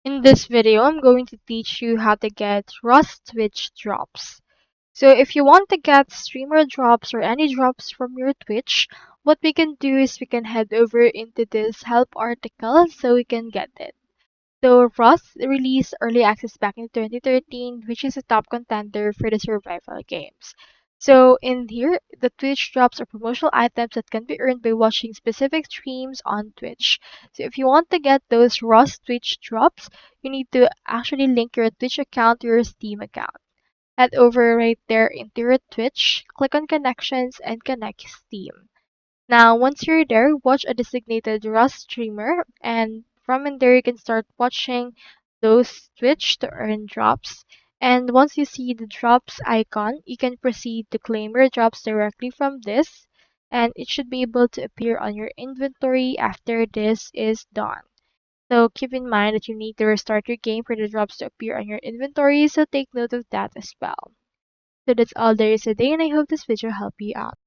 In this video, I'm going to teach you how to get Rust Twitch drops. So if you want to get streamer drops or any drops from your Twitch, what we can do is we can head over into this help article so we can get it. So Rust released early access back in 2013, which is a top contender for the survival games. So in here, the Twitch drops are promotional items that can be earned by watching specific streams on Twitch. So if you want to get those Rust Twitch drops, you need to actually link your Twitch account to your Steam account. Head over right there into your Twitch, click on connections and connect Steam. Now, once you're there, watch a designated Rust streamer, and from in there, you can start watching those Twitch to earn drops. And once you see the drops icon, you can proceed to claim your drops directly from this, and it should be able to appear on your inventory after this is done. So keep in mind that you need to restart your game for the drops to appear on your inventory, so take note of that as well. So that's all there is today, and I hope this video helped you out.